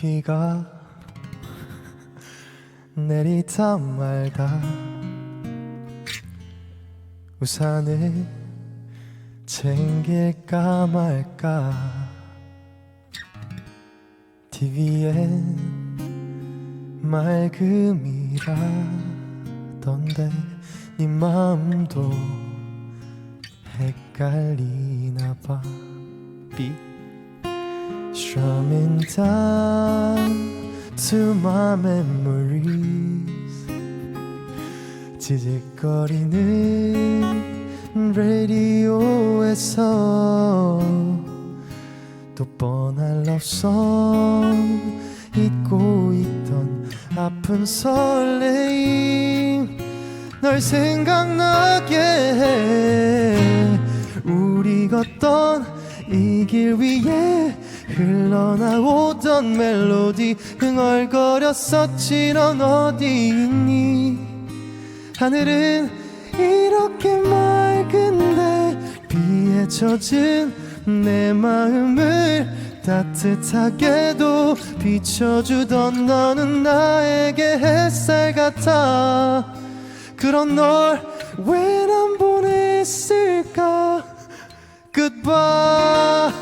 비가 내리다 말다 우산을 챙길까 말까 TV엔 맑음이라던데 네 마음도 헷갈리나봐 Strumming down to my memories 지직거리는 라디오에서 또 뻔한 러브송 잊고 있던 아픈 설레임 널 생각나게 해 우리 걷던 이 길 위에 흘러나오던 멜로디 흥얼거렸었지 넌 어디 있니 하늘은 이렇게 맑은데 비에 젖은 내 마음을 따뜻하게도 비춰주던 너는 나에게 햇살 같아 그런 널 왜 난 보냈을까 Goodbye